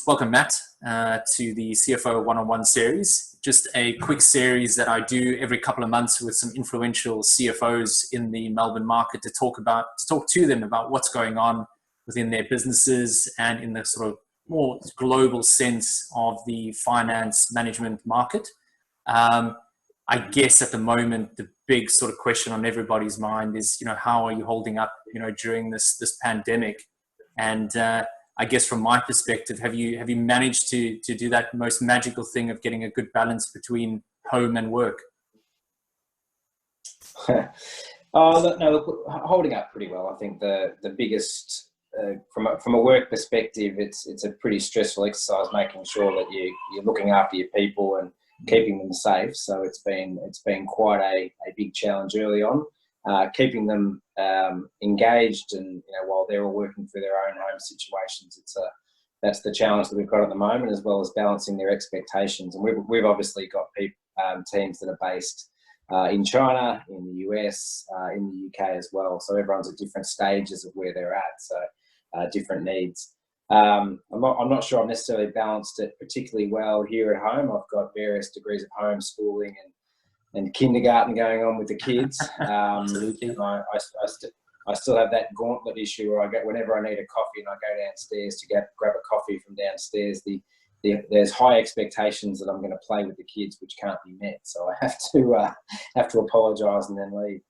Welcome, Matt, to the CFO one-on-one series. Just a quick series that I do every couple of months with some influential CFOs in the Melbourne market to talk to them about what's going on within their businesses and in the sort of more global sense of the finance management market. I guess at the moment, the big sort of question on everybody's mind is, how are you holding up, during this pandemic? And I guess from my perspective, have you managed to do that most magical thing of getting a good balance between home and work? Look, holding up pretty well. I think the biggest from a work perspective, it's a pretty stressful exercise making sure that you're looking after your people and keeping them safe. So it's been quite a big challenge early on, keeping them engaged, and while they're all working through their own home situations, that's the challenge that we've got at the moment, as well as balancing their expectations. And we've obviously got teams that are based in China, in the US, in the UK as well. So everyone's at different stages of where they're at, so different needs. I'm not sure I've necessarily balanced it particularly well here at home. I've got various degrees of homeschooling and kindergarten going on with the kids. Absolutely. I still have that gauntlet issue where whenever I need a coffee and I go downstairs to grab a coffee from downstairs, there's high expectations that I'm going to play with the kids, which can't be met. So I have to apologise and then leave.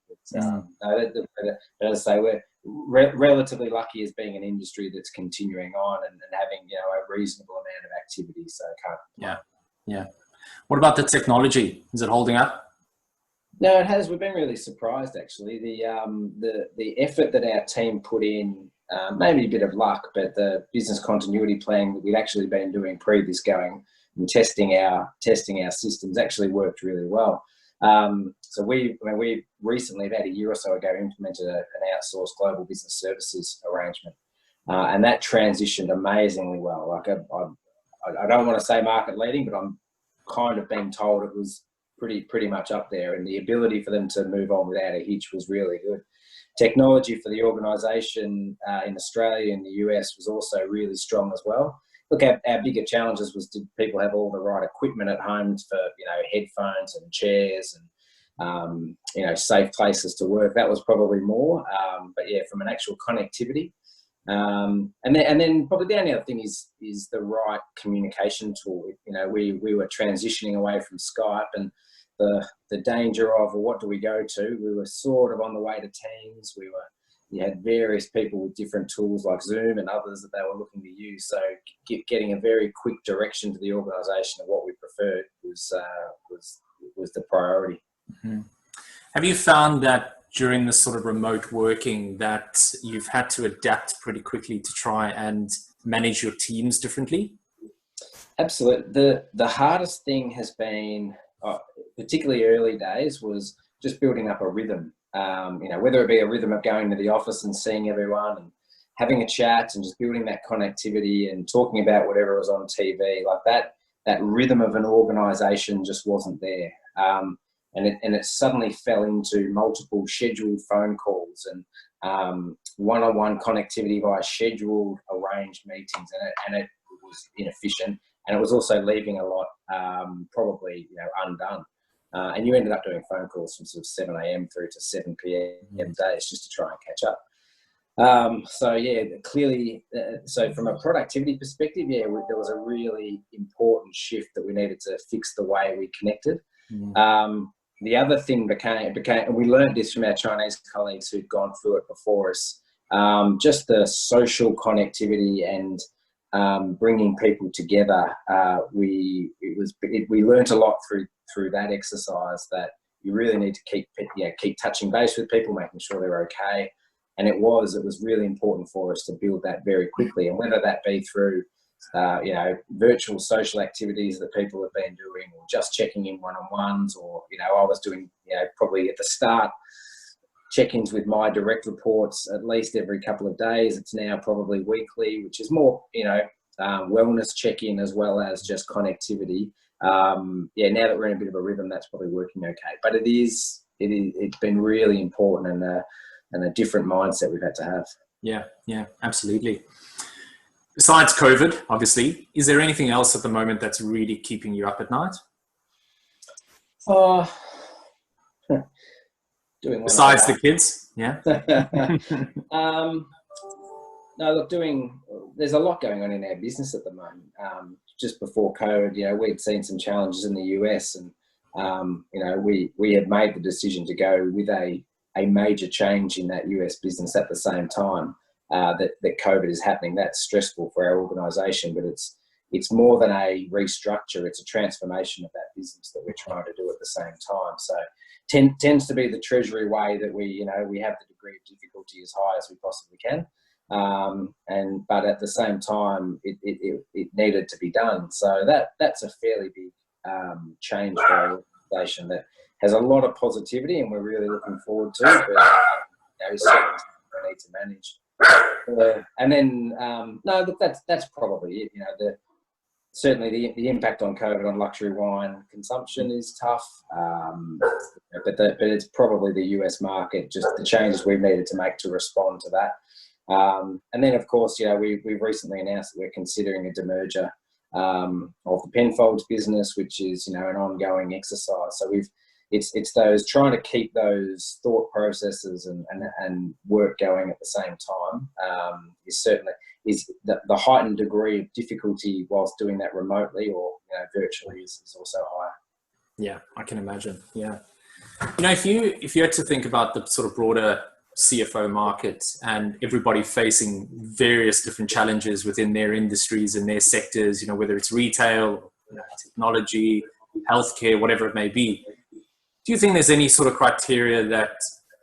But as I say, we're relatively lucky as being an industry that's continuing on and having a reasonable amount of activity. So can't. Yeah. What about the technology? Is it holding up? No, it has. We've been really surprised, actually. The effort that our team put in, maybe a bit of luck, but the business continuity plan that we'd actually been doing this going and testing our systems actually worked really well. So we recently, about a year or so ago, implemented an outsourced global business services arrangement, and that transitioned amazingly well. Like I don't want to say market leading, but I'm kind of being told it was pretty much up there, and the ability for them to move on without a hitch was really good. Technology for the organisation in Australia and the US was also really strong as well. Look, our bigger challenges was, did people have all the right equipment at home for headphones and chairs and safe places to work? That was probably more, but yeah, from an actual connectivity. And then probably the only other thing is the right communication tool. We were transitioning away from Skype, and the danger of, well, what do we go to? We were sort of on the way to Teams. You had various people with different tools like Zoom and others that they were looking to use. So getting a very quick direction to the organisation of what we preferred was the priority. Mm-hmm. Have you found that during this sort of remote working that you've had to adapt pretty quickly to try and manage your teams differently? Absolutely. The hardest thing has been, particularly early days, was just building up a rhythm. Whether it be a rhythm of going to the office and seeing everyone and having a chat and just building that connectivity and talking about whatever was on TV, like that rhythm of an organisation just wasn't there. And it suddenly fell into multiple scheduled phone calls and one-on-one connectivity via scheduled, arranged meetings, and it was inefficient, and it was also leaving a lot probably undone. And you ended up doing phone calls from sort of 7 a.m. through to 7 p.m. days just to try and catch up. So yeah, clearly, so from a productivity perspective, there was a really important shift that we needed to fix the way we connected. The other thing became, and we learned this from our Chinese colleagues who'd gone through it before us, just the social connectivity and bringing people together. We learned a lot through that exercise, that you really need to keep touching base with people, making sure they're okay. And it was really important for us to build that very quickly, and whether that be through virtual social activities that people have been doing, or just checking in one-on-ones, or I was doing probably at the start check-ins with my direct reports at least every couple of days. It's now probably weekly, which is more wellness check-in as well as just connectivity. Now that we're in a bit of a rhythm, that's probably working okay. But it's been really important, and a different mindset we've had to have. Yeah, absolutely. Besides COVID, obviously, is there anything else at the moment that's really keeping you up at night? Oh, doing Besides the kids, yeah. No, look, there's a lot going on in our business at the moment. Just before COVID, we'd seen some challenges in the US, and we had made the decision to go with a major change in that US business at the same time that COVID is happening. That's stressful for our organisation, but it's more than a restructure. It's a transformation of that business that we're trying to do at the same time. So tends to be the Treasury way that we have the degree of difficulty as high as we possibly can. But at the same time, it needed to be done. So that's a fairly big change for our organisation that has a lot of positivity, and we're really looking forward to. But it's certainly something we need to manage. And then no, look, that's probably it. Certainly the impact on COVID on luxury wine consumption is tough, but it's probably the US market, just the changes we've needed to make to respond to that. And then, of course, we've recently announced that we're considering a demerger of the Penfolds business, which is an ongoing exercise. So it's those trying to keep those thought processes and work going at the same time is the heightened degree of difficulty whilst doing that remotely or virtually is also higher. Yeah, I can imagine. Yeah, if you had to think about the sort of broader CFO market and everybody facing various different challenges within their industries and their sectors, whether it's retail, technology, healthcare, whatever it may be. Do you think there's any sort of criteria that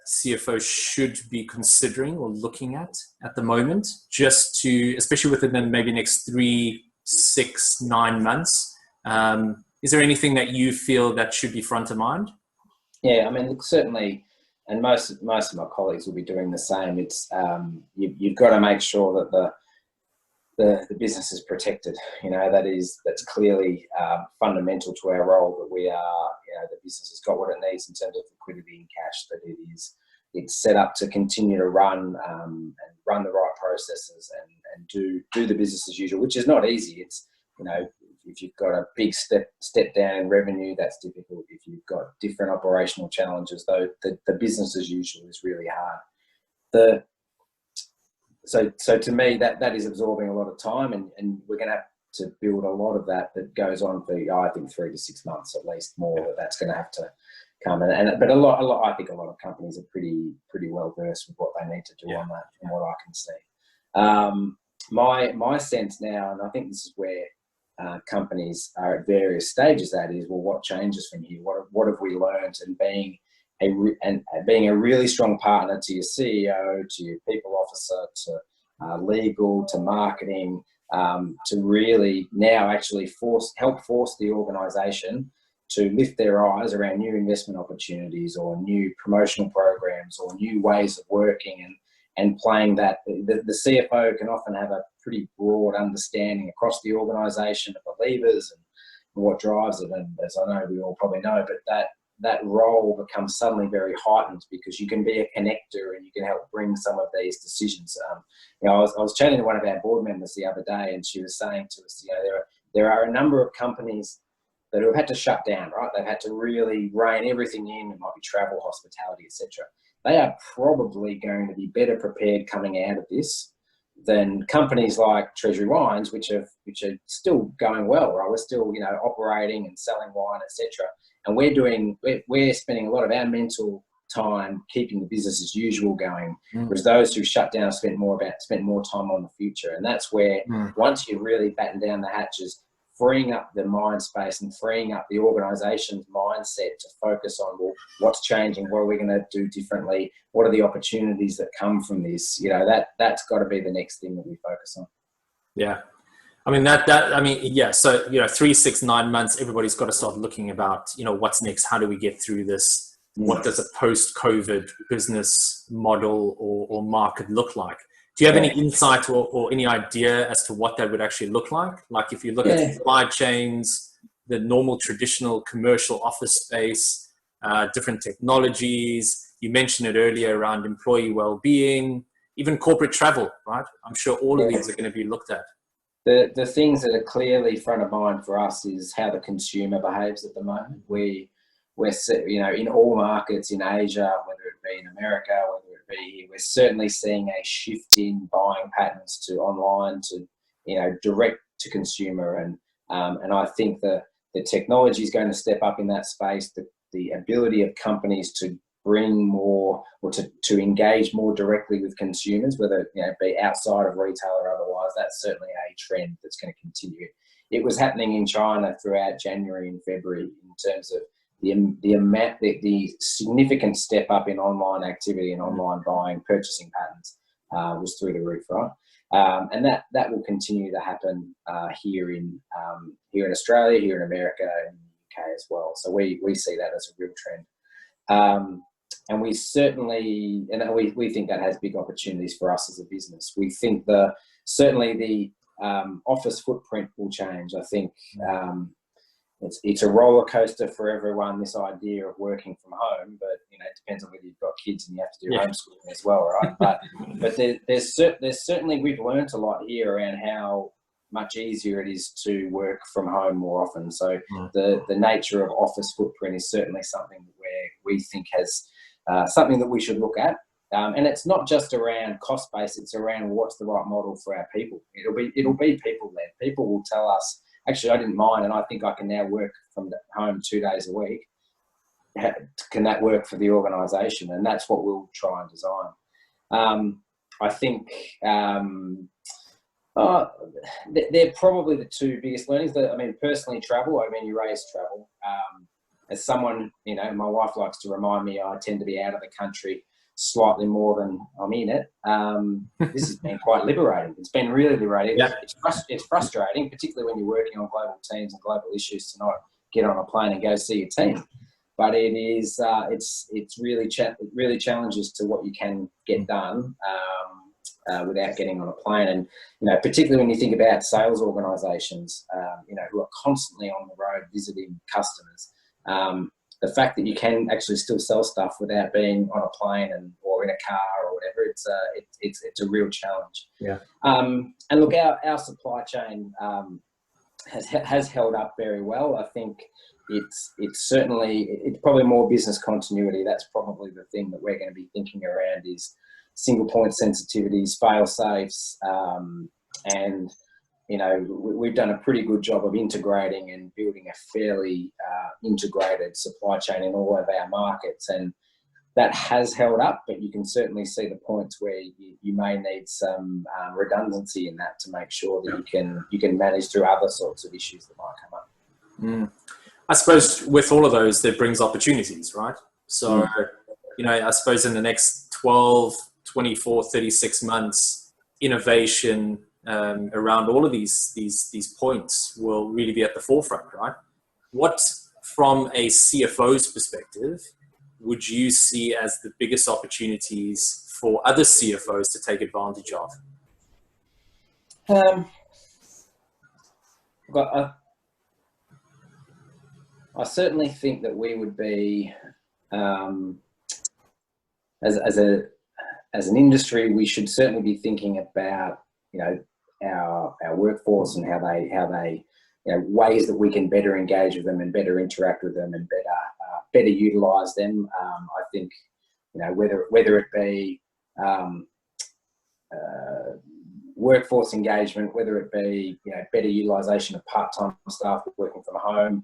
CFOs should be considering or looking at the moment, just to, especially within the maybe next 3, 6, 9 months? Is there anything that you feel that should be front of mind? Yeah, I mean, look, certainly, and most of my colleagues will be doing the same. It's you've got to make sure that the business is protected. That's clearly fundamental to our role. That we are, the business has got what it needs in terms of liquidity and cash. That it's set up to continue to run and run the right processes and do the business as usual, which is not easy. It's if you've got a big step down in revenue, that's difficult. If you've got different operational challenges, though, the business as usual is really hard. So to me, that is absorbing a lot of time, and we're going to have to build a lot of that goes on for, I think, 3 to 6 months at least more. That's going to have to come, but a lot. I think a lot of companies are pretty well versed with what they need to do on that, from what I can see. My sense now, and I think this is where companies are at various stages, that is, well, what changes from here? What have we learned? And being a really strong partner to your CEO, to your people officer, to legal, to marketing, to really now actually help force the organisation to lift their eyes around new investment opportunities or new promotional programs or new ways of working and playing that. The CFO can often have a pretty broad understanding across the organisation of the levers and what drives it. And as I know, we all probably know, but that role becomes suddenly very heightened because you can be a connector and you can help bring some of these decisions. I was chatting to one of our board members the other day, and she was saying to us, there are a number of companies that have had to shut down, right? They've had to really rein everything in. It might be travel, hospitality, etc. They are probably going to be better prepared coming out of this than companies like Treasury Wines, which are still going well, right? We're still, operating and selling wine, etc. And we're spending a lot of our mental time keeping the business as usual going, whereas those who shut down spent more time on the future. And that's where once you really batten down the hatches, freeing up the mind space and freeing up the organisation's mindset to focus on, well, what's changing? What are we going to do differently? What are the opportunities that come from this? That's got to be the next thing that we focus on. Yeah. So, 3, 6, 9 months, everybody's got to start looking about, what's next? How do we get through this? What does a post-COVID business model or market look like? Do you have any insight or any idea as to what that would actually look like? Like if you look at supply chains, the normal traditional commercial office space, different technologies, you mentioned it earlier around employee well-being, even corporate travel, right? I'm sure all of these are going to be looked at. The things that are clearly front of mind for us is how the consumer behaves at the moment. We're in all markets in Asia, whether it be in America, whether it be here, we're certainly seeing a shift in buying patterns to online, to direct to consumer, and I think the technology is going to step up in that space. The ability of companies to bring more, or to engage more directly with consumers, whether it be outside of retail or otherwise, that's certainly a trend that's going to continue. It was happening in China throughout January and February in terms of the significant step up in online activity and online buying, purchasing patterns was through the roof, right? And that will continue to happen here in Australia, here in America, and the UK as well. So we see that as a real trend. And we certainly, we think that has big opportunities for us as a business. We think certainly the office footprint will change. I think it's a roller coaster for everyone, this idea of working from home, but it depends on whether you've got kids and you have to do homeschooling as well, right? But there's certainly, we've learnt a lot here around how much easier it is to work from home more often. So the nature of office footprint is certainly something where we think has something that we should look at. And it's not just around cost base, it's around what's the right model for our people. It'll be people led. People will tell us, actually, I didn't mind, and I think I can now work from home 2 days a week. Can that work for the organisation? And that's what we'll try and design. I think they're probably the two biggest learnings. Personally, travel. You raise travel. As someone, my wife likes to remind me I tend to be out of the country slightly more than I'm in it. This has been quite liberating. It's been really liberating. Yeah. It's frustrating, particularly when you're working on global teams and global issues, to not get on a plane and go see your team. But it is, it really challenges to what you can get done without getting on a plane. And particularly when you think about sales organisations, who are constantly on the road visiting customers. The fact that you can actually still sell stuff without being on a plane or in a car or whatever, it's a real challenge. Yeah. And look, our supply chain has held up very well. I think it's probably more business continuity. That's probably the thing that we're going to be thinking around is single point sensitivities, fail safes, and we've done a pretty good job of integrating and building a fairly integrated supply chain in all of our markets, and that has held up, but you can certainly see the points where you may need some redundancy in that to make sure that you can manage through other sorts of issues that might come up. I suppose with all of those, that brings opportunities, right? So, I suppose in the next 12, 24, 36 months, innovation around all of these points will really be at the forefront, right? What, from a CFO's perspective, would you see as the biggest opportunities for other CFOs to take advantage of? I certainly think that we would be, as an industry, we should certainly be thinking about our workforce and how they ways that we can better engage with them and better interact with them and better utilise them. I think whether it be workforce engagement, whether it be better utilisation of part-time staff working from home,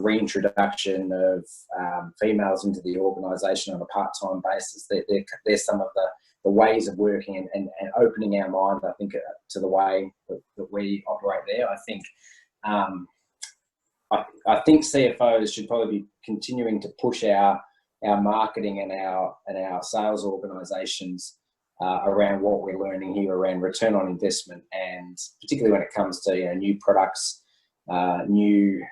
reintroduction of females into the organisation on a part-time basis. They're some of the ways of working and opening our mind, I think, to the way that we operate there. I think CFOs should probably be continuing to push our marketing and our sales organisations around what we're learning here around return on investment, and particularly when it comes to new products, new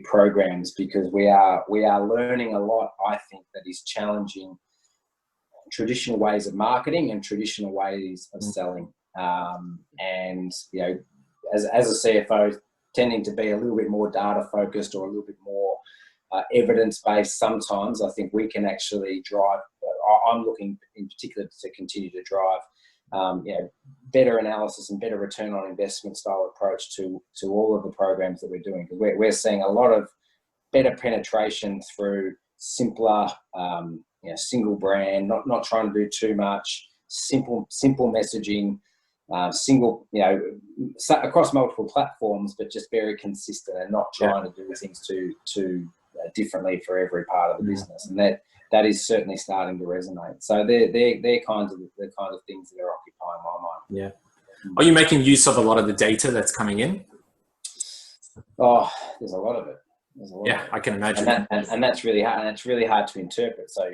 programs, because we are learning a lot, I think, that is challenging traditional ways of marketing and traditional ways of selling. And as a CFO, tending to be a little bit more data focused or a little bit more evidence based, sometimes I think we can actually drive. I'm looking in particular to continue to drive better analysis and better return on investment style approach to all of the programs that we're doing. Because we're seeing a lot of better penetration through simpler, single brand, not trying to do too much, simple messaging, across multiple platforms, but just very consistent and not trying to do things too differently for every part of the business. And that is certainly starting to resonate. So they're the kind of things that are occupying my mind. Yeah. Are you making use of a lot of the data that's coming in? Oh, there's a lot of it. I can imagine. And that's really hard. And it's really hard to interpret. So,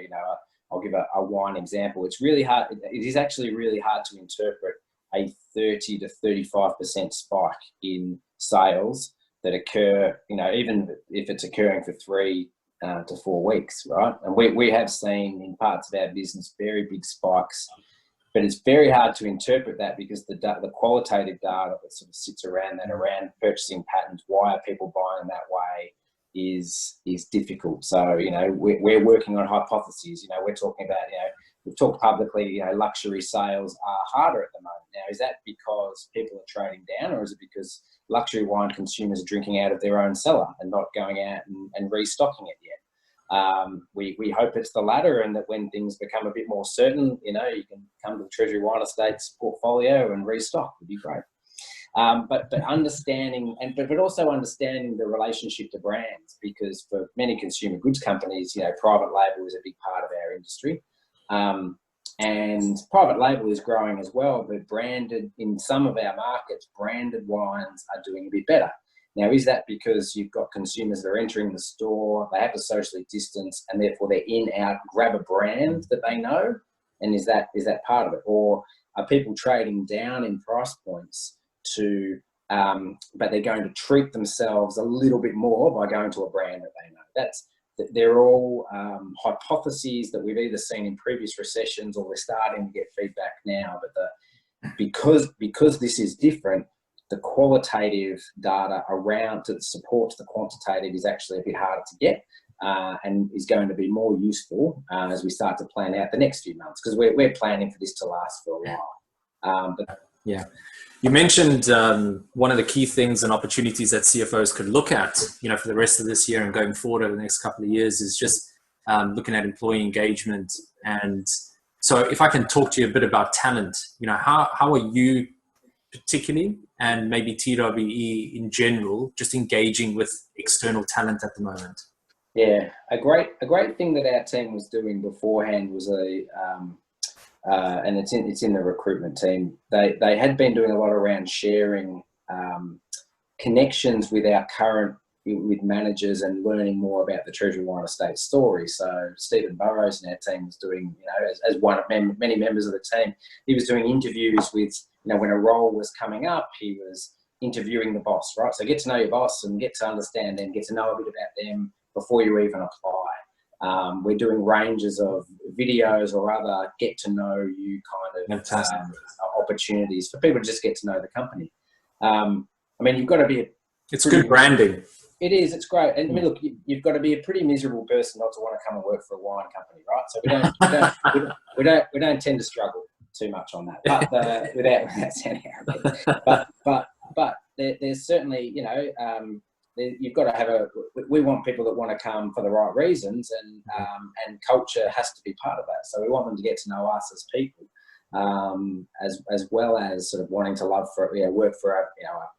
I'll give a wine example. It's really hard. It is actually really hard to interpret a 30 to 35% spike in sales that occur, even if it's occurring for 3 to 4 weeks, right? And we have seen in parts of our business very big spikes, but it's very hard to interpret that because the qualitative data that sort of sits around that, around purchasing patterns, why are people buying that way, is difficult. So, we're working on hypotheses. We're talking about, we've talked publicly, luxury sales are harder at the moment. Now, is that because people are trading down, or is it because luxury wine consumers are drinking out of their own cellar and not going out and restocking it yet? We hope it's the latter, and that when things become a bit more certain, you can come to the Treasury Wine Estates portfolio and restock would be great. But understanding, but also understanding the relationship to brands, because for many consumer goods companies, private label is a big part of our industry. And private label is growing as well, but branded, in some of our markets, branded wines are doing a bit better. Now, is that because you've got consumers that are entering the store, they have to socially distance, and therefore they're in, out, grab a brand that they know? And is that part of it? Or are people trading down in price points but they're going to treat themselves a little bit more by going to a brand that they know? They're all hypotheses that we've either seen in previous recessions, or we're starting to get feedback now. But because this is different, the qualitative data around that supports the quantitative is actually a bit harder to get, and is going to be more useful as we start to plan out the next few months, because we're planning for this to last for a while. Yeah. You mentioned one of the key things and opportunities that CFOs could look at, for the rest of this year and going forward over the next couple of years, is just looking at employee engagement. And so if I can talk to you a bit about talent, how are you particularly, and maybe TWE in general, just engaging with external talent at the moment? Yeah, a great thing that our team was doing beforehand was and it's in the recruitment team. They had been doing a lot around sharing connections with with managers and learning more about the Treasury Wine Estate story. So Stephen Burrows in our team was doing, as one of many members of the team, he was doing interviews with, when a role was coming up, he was interviewing the boss, right? So get to know your boss and get to understand them, get to know a bit about them before you even apply. We're doing ranges of videos or other get to know you kind of opportunities for people to just get to know the company. You've got to be it's good branding. It is. It's great. And look, you've got to be a pretty miserable person not to want to come and work for a wine company, right? So we don't tend to struggle too much on that, but without sounding arrogant. But there's certainly, you've got to have we want people that want to come for the right reasons, and culture has to be part of that. So we want them to get to know us as people, as well as sort of wanting to work for a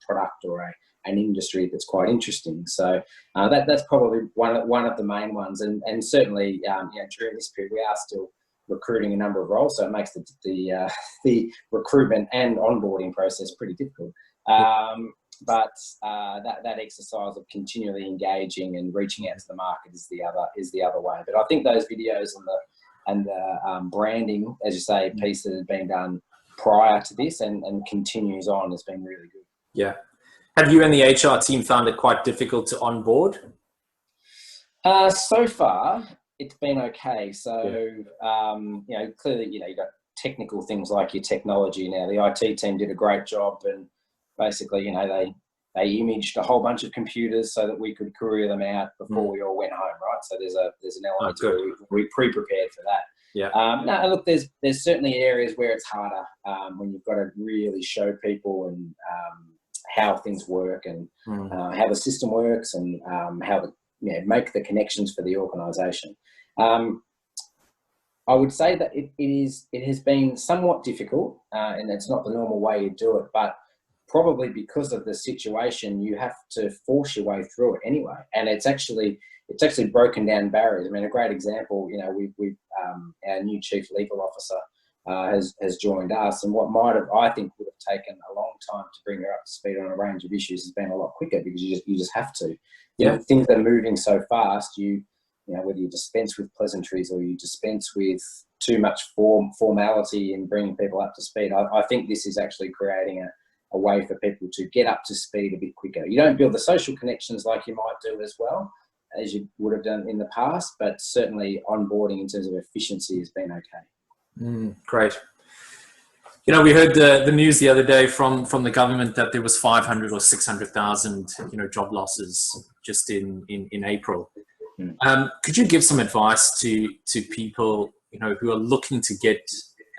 product or an industry that's quite interesting. So that's probably one of the main ones, and certainly during this period we are still recruiting a number of roles, so it makes the recruitment and onboarding process pretty difficult. But that exercise of continually engaging and reaching out to the market is the other way. But I think those videos and the branding, as you say, piece that has been done prior to this and continues on has been really good. Yeah. Have you and the HR team found it quite difficult to onboard? So far, it's been okay. So, clearly, you've got technical things like your technology. Now, the IT team did a great job, and basically, they imaged a whole bunch of computers so that we could courier them out before we all went home, right? So there's an element where we pre-prepared for that. Yeah. No, look, there's certainly areas where it's harder when you've got to really show people and how things work and how the system works and how make the connections for the organisation. I would say that it has been somewhat difficult, and it's not the normal way you do it, but probably because of the situation, you have to force your way through it anyway. And it's actually broken down barriers. I mean, a great example, we've our new chief legal officer has joined us, and what I think would have taken a long time to bring her up to speed on a range of issues has been a lot quicker, because you just have to. Yeah. Things are moving so fast. Whether you dispense with pleasantries or you dispense with too much formality in bringing people up to speed, I think this is actually creating a way for people to get up to speed a bit quicker. You don't build the social connections like you might do as well as you would have done in the past, but certainly onboarding in terms of efficiency has been okay. Great. We heard the news the other day from the government that there was 500 or 600,000 job losses just in April. Could you give some advice to people who are looking to get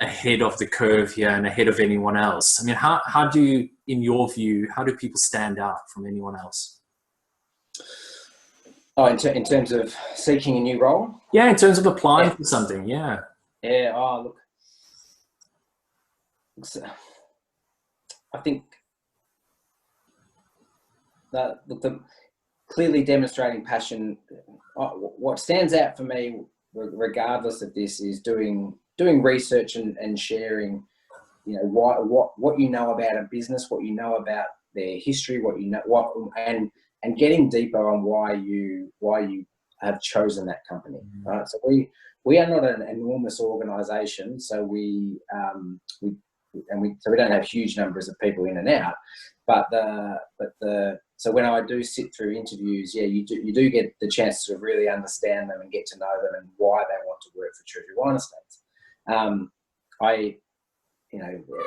ahead of the curve here and ahead of anyone else? I mean, how do, in your view, how do people stand out from anyone else? Oh, in terms of seeking a new role? Yeah, in terms of applying for something, yeah. Yeah, look, I think that clearly demonstrating passion, what stands out for me, regardless of this, is doing research and sharing, what you know about a business, what you know about their history, and getting deeper on why you have chosen that company, right? So we are not an enormous organisation, so we don't have huge numbers of people in and out, so when I do sit through interviews, you do get the chance to really understand them and get to know them and why they want to work for Treasury Wine Estates.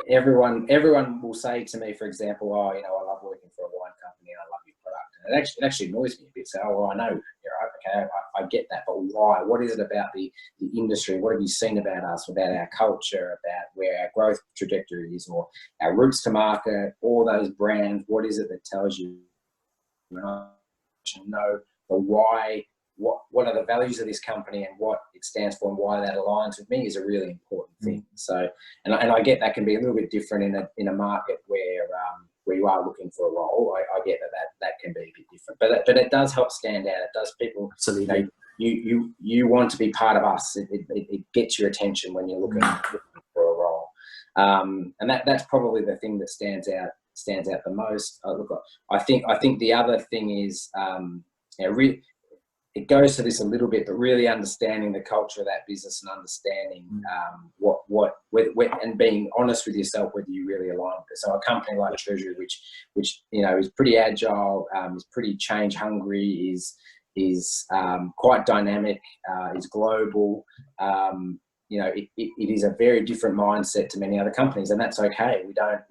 Everyone will say to me, for example, I love working for a wine company and I love your product. And it actually annoys me a bit. So, I know, okay, I get that, but why? What is it about the industry? What have you seen about us, about our culture, about where our growth trajectory is, or our routes to market, all those brands? What is it that tells you? Know the why, what are the values of this company and what it stands for and why that aligns with me is a really important thing. So, and I get that can be a little bit different in a market where you are looking for a role. I get that can be a bit different, but it does help stand out. It does people. Absolutely. You want to be part of us. It gets your attention when you're looking for a role, and that's probably the thing that stands out the most. I think the other thing is, it goes to this a little bit, but really understanding the culture of that business and understanding and being honest with yourself whether you really align with it. So a company like Treasury, which is pretty agile, is pretty change hungry, is quite dynamic, is global. It is a very different mindset to many other companies, and that's okay. We don't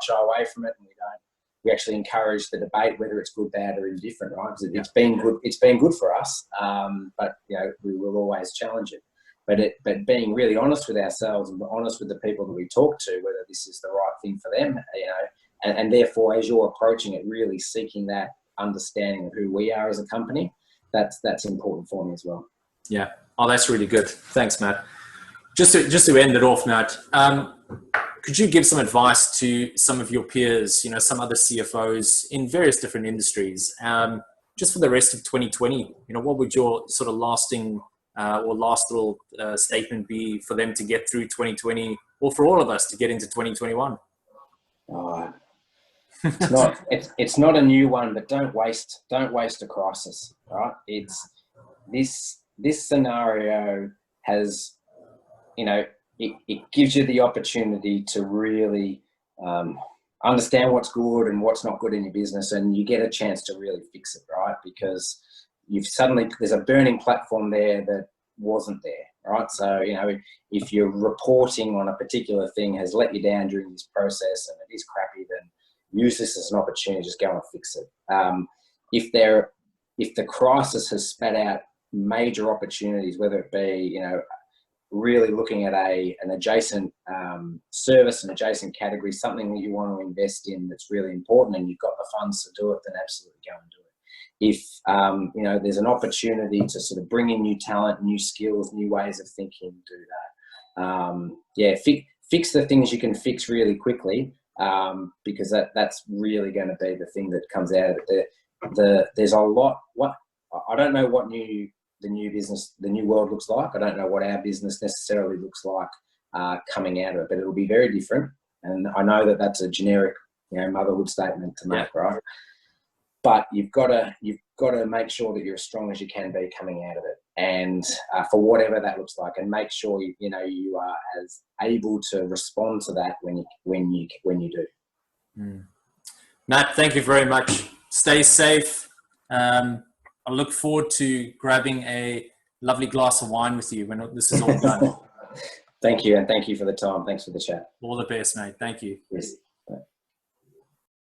shy away from it, and we actually encourage the debate whether it's good, bad, or indifferent, right? Because it's been good. It's been good for us, but we will always challenge it. But being really honest with ourselves and honest with the people that we talk to, whether this is the right thing for them, and therefore as you're approaching it, really seeking that understanding of who we are as a company, that's important for me as well. Yeah. Oh, that's really good. Thanks, Matt. Just to end it off, Matt, could you give some advice to some of your peers, some other CFOs in various different industries, just for the rest of 2020? What would your sort of lasting or last little statement be for them to get through 2020, or for all of us to get into 2021? It's not a new one, but don't waste a crisis, right? It's this scenario has, it gives you the opportunity to really understand what's good and what's not good in your business, and you get a chance to really fix it, right? Because there's a burning platform there that wasn't there, right? So, if your reporting on a particular thing has let you down during this process and it is crappy, then use this as an opportunity, just go and fix it. If the crisis has spat out major opportunities, whether it be, really looking at an adjacent service, an adjacent category, something that you want to invest in that's really important, and you've got the funds to do it, then absolutely go and do it. If you know, there's an opportunity to sort of bring in new talent, new skills, new ways of thinking, do that. Yeah, fix the things you can fix really quickly, because that's really going to be the thing that comes out of it. There's a lot. I don't know what the new world looks like. I don't know what our business necessarily looks like coming out of it, but it'll be very different. And I know that that's a generic, you know, motherhood statement to make, right? But you've got to make sure that you're as strong as you can be coming out of it, and for whatever that looks like, and make sure you are as able to respond to that when you do. Matt, thank you very much. Stay safe. I look forward to grabbing a lovely glass of wine with you when this is all done. Thank you, and thank you for the time. Thanks for the chat. All the best, mate. Thank you. Yes.